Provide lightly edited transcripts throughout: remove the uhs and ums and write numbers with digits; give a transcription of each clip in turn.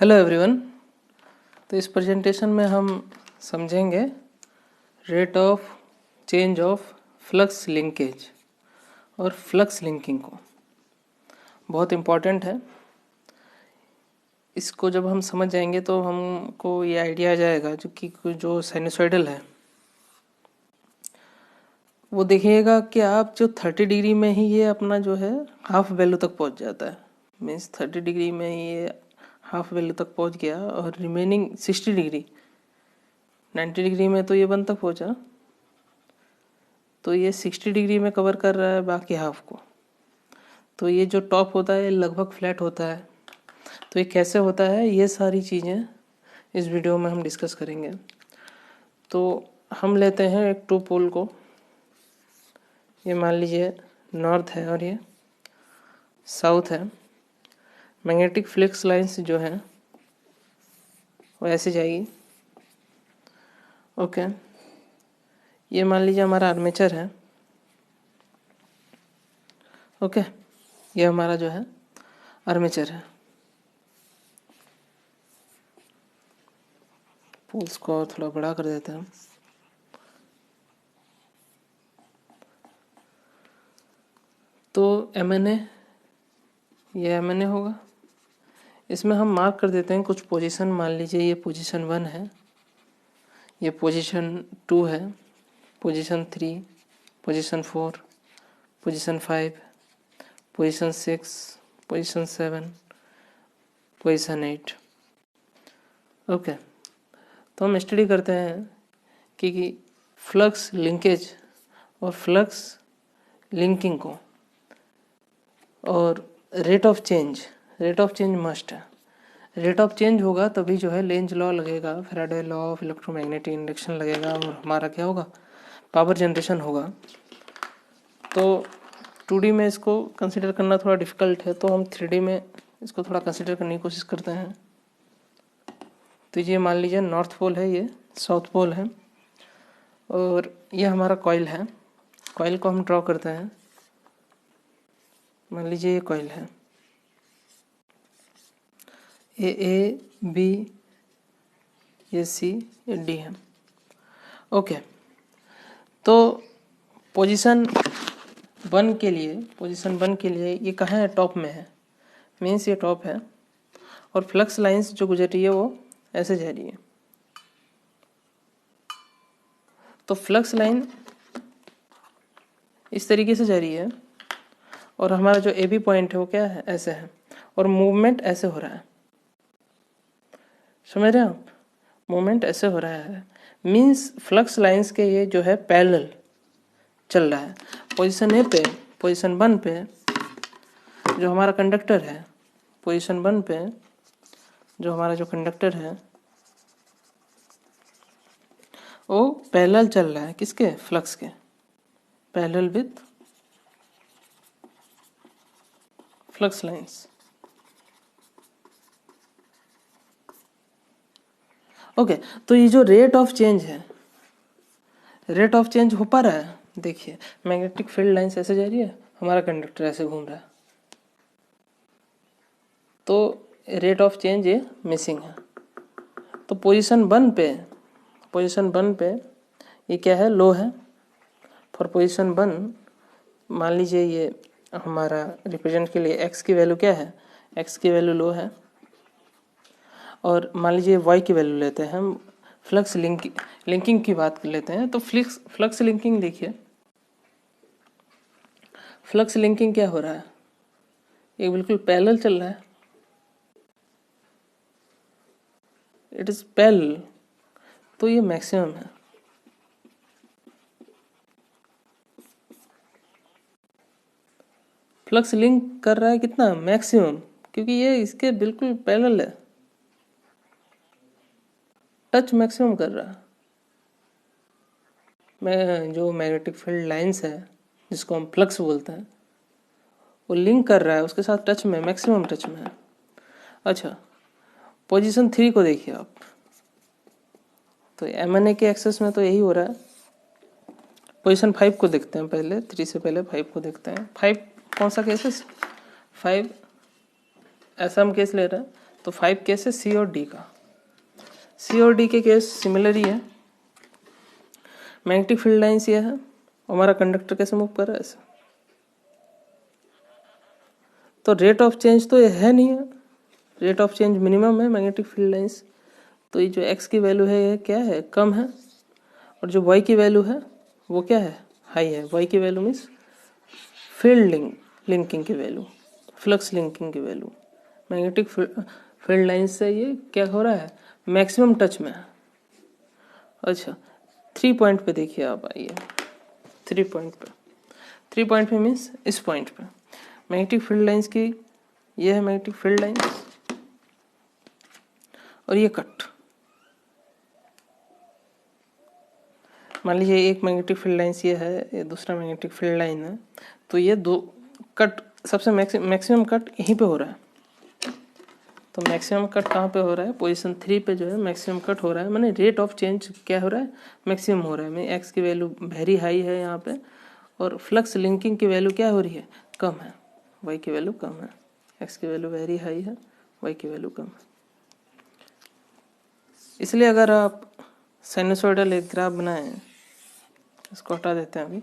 Hello everyone. तो इस presentation में हम समझेंगे rate of change of flux linkage और फ्लक्स लिंकिंग को। बहुत इम्पॉर्टेंट है। इसको जब हम समझ जाएंगे तो हमको ये आइडिया आ जाएगा जो साइनसॉइडल है वो देखिएगा कि आप जो 30 डिग्री में ही ये अपना जो है हाफ वैल्यू तक पहुंच जाता है। मीन्स 30 डिग्री में ये हाफ वैल्यू तक पहुंच गया और रिमेनिंग 60 डिग्री 90 डिग्री में तो ये 1 तक पहुंचा, तो ये 60 डिग्री में कवर कर रहा है बाकी हाफ को। तो ये जो टॉप होता है लगभग फ्लैट होता है। तो ये कैसे होता है, ये सारी चीज़ें इस वीडियो में हम डिस्कस करेंगे। तो हम लेते हैं एक टू पोल को, ये मान लीजिए नॉर्थ है और ये साउथ है। मैग्नेटिक फ्लक्स लाइंस जो है वो ऐसे जाएगी। ओके, ये मान लीजिए हमारा आर्मेचर है। ओके, ये हमारा जो है आर्मेचर है। पोल्स को और थोड़ा बड़ा कर देते हैं। तो MNA, ये MNA होगा। इसमें हम मार्क कर देते हैं कुछ पोजीशन। मान लीजिए ये पोजीशन 1 है, ये पोजीशन 2 है, position 3, position 4, position 5, position 6, position 7, position 8। Okay, तो हम स्टडी करते हैं कि फ्लक्स लिंकेज और फ्लक्स लिंकिंग को, और रेट ऑफ चेंज मस्ट है। रेट ऑफ चेंज होगा तभी जो है लेंज लॉ लगेगा, Faraday law of electromagnetic induction लगेगा और हमारा क्या होगा, पावर जनरेशन होगा। तो 2D में इसको कंसिडर करना थोड़ा डिफ़िकल्ट है, तो हम 3D में इसको थोड़ा कंसिडर करने की कोशिश करते हैं। तो ये मान लीजिए नॉर्थ पोल है, ये साउथ पोल है, और ये हमारा कॉइल है। कॉइल को हम ड्रॉ करते हैं। मान लीजिए ये कॉइल है, ये A B, ये C, ये D है। ओके, तो पोजीशन 1 के लिए ये कहाँ है, टॉप में है। मीन्स ये टॉप है और फ्लक्स लाइंस जो गुजर रही है वो ऐसे जा रही है। तो फ्लक्स लाइन इस तरीके से जा रही है और हमारा जो AB पॉइंट है वो क्या है, ऐसे है, और मूवमेंट ऐसे हो रहा है। समझ रहे हैं आप, मूवमेंट ऐसे हो रहा है। मीन्स फ्लक्स लाइंस के ये जो है पैरेलल चल रहा है। पोजीशन A पे, पोजीशन 1 पे जो हमारा कंडक्टर है, पोजीशन 1 पे जो हमारा जो कंडक्टर है वो पैरेलल चल रहा है, किसके, फ्लक्स के, parallel with flux lines. Okay, तो ये जो रेट ऑफ चेंज है, रेट ऑफ चेंज हो पा रहा है। देखिए मैग्नेटिक फील्ड लाइंस ऐसे जा रही है, हमारा कंडक्टर ऐसे घूम रहा है, तो रेट ऑफ चेंज ये मिसिंग है। तो पोजीशन 1 पे ये क्या है, लो है। फॉर पोजीशन 1 मान लीजिए ये हमारा रिप्रेजेंट के लिए x की वैल्यू क्या है, x की वैल्यू लो है। और मान लीजिए y की वैल्यू लेते हैं हम, फ्लक्स लिंकिंग की बात कर लेते हैं। तो फ्लक्स लिंकिंग देखिए, फ्लक्स लिंकिंग क्या हो रहा है, ये बिल्कुल पैरेलल चल रहा है, इट इज पैरेलल, तो ये मैक्सिमम है। फ्लक्स लिंक कर रहा है कितना, मैक्सिमम, क्योंकि ये इसके बिल्कुल पैरेलल है, टच मैक्सिमम कर रहा है। मैं जो मैग्नेटिक फील्ड लाइंस है जिसको हम फ्लक्स बोलते हैं, वो लिंक कर रहा है उसके साथ, टच में, मैक्सिमम टच में है। अच्छा, पोजीशन 3 को देखिए आप, तो MNA के एक्सेस में तो यही हो रहा है। पोजीशन 5 को देखते हैं पहले, 3 से पहले 5 को देखते हैं। 5 कौन सा केस है, 5 ऐसा हम केस ले रहे हैं तो 5 केस है सी और डी का। सी और डी के केस सिमिलर ही है। मैग्नेटिक फील्ड लाइंस ये है, हमारा कंडक्टर कैसे मूव कर रहा है ऐसे। तो रेट ऑफ चेंज तो ये है नहीं है, रेट ऑफ चेंज मिनिमम है मैग्नेटिक फील्ड लाइंस। तो ये जो एक्स की वैल्यू है ये क्या है, कम है, और जो वाई की वैल्यू है वो क्या है, हाई है। वाई की वैल्यू मीन्स फील्ड लिंकिंग की वैल्यू, फ्लक्स लिंकिंग की वैल्यू। मैग्नेटिक फील्ड लाइन से ये क्या हो रहा है, मैक्सिमम टच में है। अच्छा 3 पॉइंट पे देखिए आप, आइए 3 पॉइंट पे। 3 पॉइंट पे मीन्स इस पॉइंट पे मैग्नेटिक फील्ड लाइंस की, ये है मैग्नेटिक फील्ड लाइंस और ये कट। मान लीजिए एक मैग्नेटिक फील्ड लाइंस ये है, ये दूसरा मैग्नेटिक फील्ड लाइन है, तो ये दो कट, सबसे मैक्सिमम कट यहीं पे हो रहा है। तो मैक्सिमम कट कहाँ पे हो रहा है, पोजीशन 3 पे जो है मैक्सिमम कट हो रहा है। माने रेट ऑफ चेंज क्या हो रहा है, मैक्सिमम हो रहा है। मैं एक्स की वैल्यू वेरी हाई है यहाँ पे, और फ्लक्स लिंकिंग की वैल्यू क्या हो रही है, कम है। वाई की वैल्यू कम है, एक्स की वैल्यू वेरी हाई है, वाई की वैल्यू कम है। इसलिए अगर आप साइनसोइडल एक ग्राफ बनाएं, इसको हटा देते हैं अभी।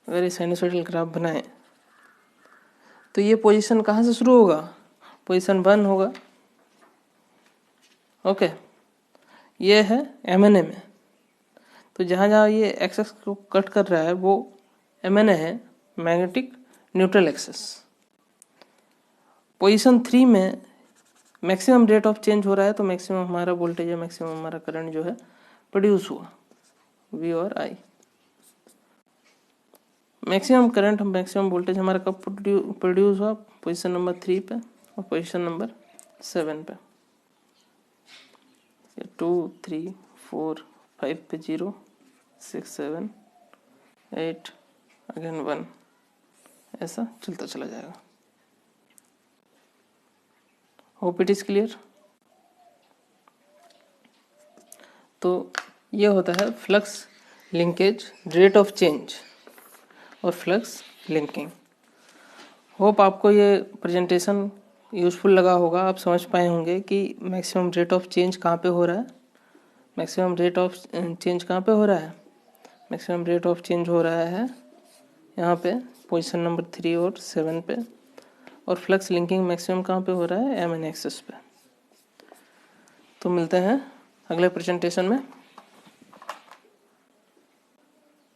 अगर ये साइनसोइडल ग्राफ बनाएं तो ये पोजीशन कहाँ से शुरू होगा, पोजीशन 1 होगा। ओके, ये है MNA में। तो जहाँ जहाँ ये एक्सेस को कट कर रहा है वो MNA है, मैग्नेटिक न्यूट्रल एक्सेस। पोजीशन 3 में मैक्सिमम रेट ऑफ चेंज हो रहा है, तो मैक्सिमम हमारा वोल्टेज है, मैक्सिमम हमारा करंट जो है प्रोड्यूस हुआ, V और I। Maximum current, maximum voltage हमारा कब प्रोड्यूस हुआ, पोजीशन नंबर 3 पे और पोजीशन नंबर 7 पे। 2 3 4 5 पे 0 6 7 8 अगेन 1, ऐसा चलता चला जाएगा। Hope it is clear. तो ये होता है flux linkage, rate of change और फ्लक्स लिंकिंग। होप आपको ये प्रेजेंटेशन यूज़फुल लगा होगा, आप समझ पाए होंगे कि मैक्सिमम रेट ऑफ चेंज कहाँ पे हो रहा है। मैक्सिमम रेट ऑफ चेंज कहाँ पे हो रहा है, मैक्सिमम रेट ऑफ चेंज हो रहा है यहाँ पे पोजीशन नंबर 3 और 7 पे, और फ्लक्स लिंकिंग मैक्सिमम कहाँ पे हो रहा है, MN एक्सेस पे। तो मिलते हैं अगले प्रेजेंटेशन में।